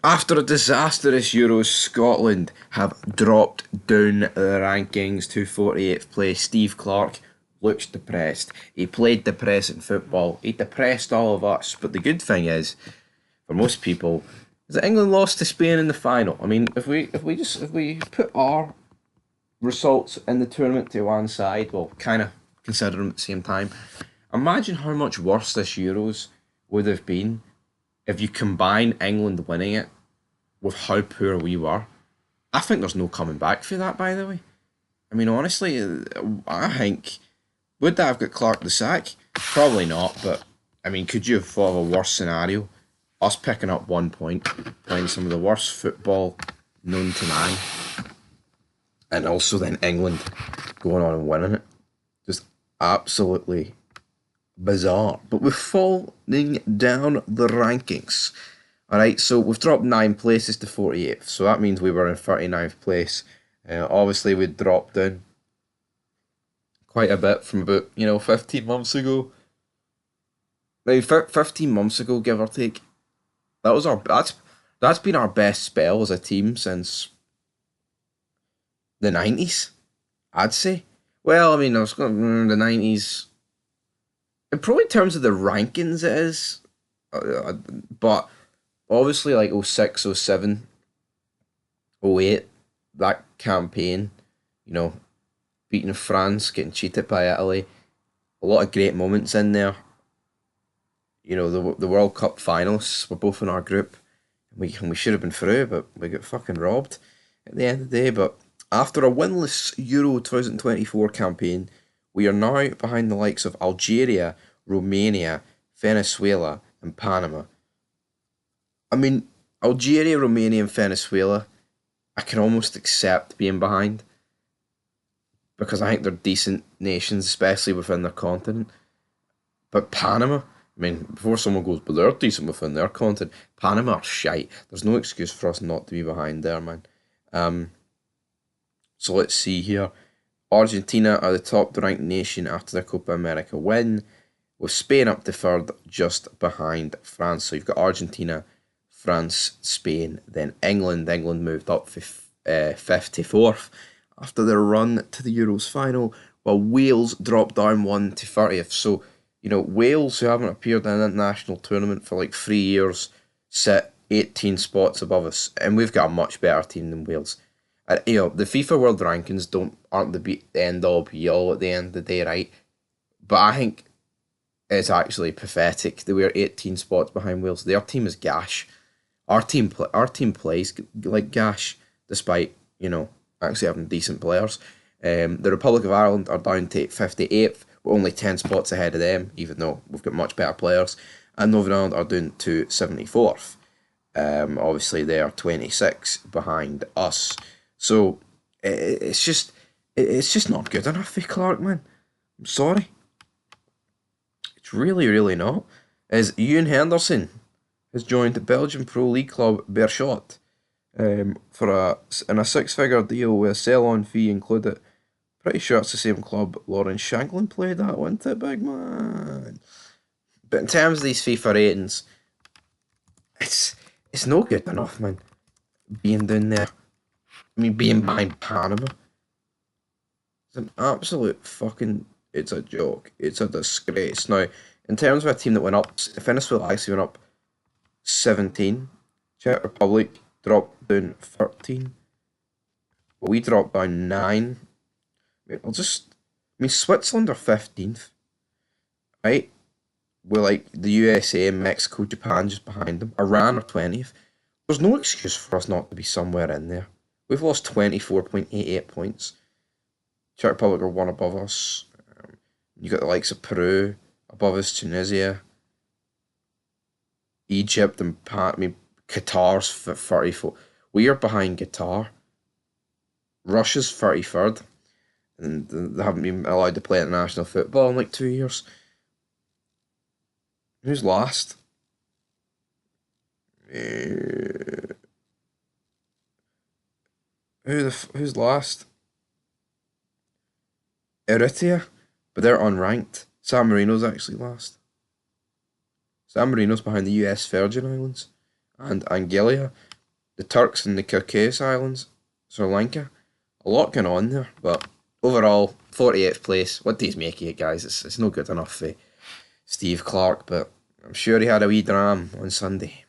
After a disastrous Euros, Scotland have dropped down the rankings to 48th place. Steve Clarke looks depressed. He played depressing football. He depressed all of us. But the good thing is, for most people, is that England lost to Spain in the final. I mean, if we put our results in the tournament to one side, well, kind of consider them at the same time. Imagine how much worse this Euros would have been if you combine England winning it with how poor we were. I think there's no coming back for that, by the way. I mean, honestly, I think, would that have got Clark the sack? Probably not, but I mean, could you have thought of a worse scenario? Us picking up 1 point, playing some of the worst football known to man, and also then England going on and winning it. Just absolutely bizarre. But we're falling down the rankings. Alright, so we've dropped 9 places to 48th, so that means we were in 39th place. Obviously, we dropped down quite a bit from about, 15 months ago. Now, 15 months ago, give or take, that's been our best spell as a team since the 90s, I'd say. Well, I mean, I was going the 90s. In probably terms of the rankings, it is. But obviously, like 06, 07, 08, that campaign, you know, beating France, getting cheated by Italy, a lot of great moments in there. The World Cup finals were both in our group. We should have been through, but we got fucking robbed at the end of the day. But after a winless Euro 2024 campaign, we are now behind the likes of Algeria, Romania, Venezuela, and Panama. I mean, Algeria, Romania, and Venezuela, I can almost accept being behind because I think they're decent nations, especially within their continent. But Panama, I mean, before someone goes, but they're decent within their continent, Panama are shite. There's no excuse for us not to be behind there, man. So let's see here. Argentina are the top ranked nation after the Copa America win, with Spain up to third, just behind France. So you've got Argentina, France, Spain, then England. England moved up 54th after their run to the Euros final, while Wales dropped down one to 30th. So, Wales, who haven't appeared in an international tournament for like 3 years, sit 18 spots above us, and we've got a much better team than Wales. The FIFA World Rankings aren't the end all be all at the end of the day, right? But I think it's actually pathetic that we're 18 spots behind Wales. Their team is gash. Our team plays like gash, despite actually having decent players. The Republic of Ireland are down to 58th. We're only 10 spots ahead of them, even though we've got much better players. And Northern Ireland are down to 74th. Obviously, they are 26 behind us. So it's just not good enough for Clark, man. I'm sorry. It's really, really not. As Ewan Henderson has joined the Belgian Pro League club Beerschot in a six-figure deal with a sell-on fee included. Pretty sure it's the same club Lawrence Shanklin played at, wasn't it, big man? But in terms of these FIFA ratings, it's no good enough, man. Being down there. I mean, being behind Panama. It's an absolute fucking... It's a joke. It's a disgrace. Now, in terms of a team that went up, Venezuela actually went up 17. Czech Republic dropped down 13. But we dropped down 9. Switzerland are 15th, right? We're like the USA, Mexico, Japan just behind them. Iran are 20th. There's no excuse for us not to be somewhere in there. We've lost 24.88 points. Czech Republic are one above us. You got the likes of Peru above us, Tunisia, Egypt, and Qatar's 34. We are behind Qatar. Russia's 33rd. And they haven't been allowed to play international football in like 2 years. Who's last? Who's last? Eritrea, but they're unranked. San Marino's actually last. San Marino's behind the US Virgin Islands and Anguilla. the Turks and the Caucasus Islands, Sri Lanka. A lot going on there, but overall, 48th place. What do you make of it, guys? It's no good enough for Steve Clarke, but I'm sure he had a wee dram on Sunday.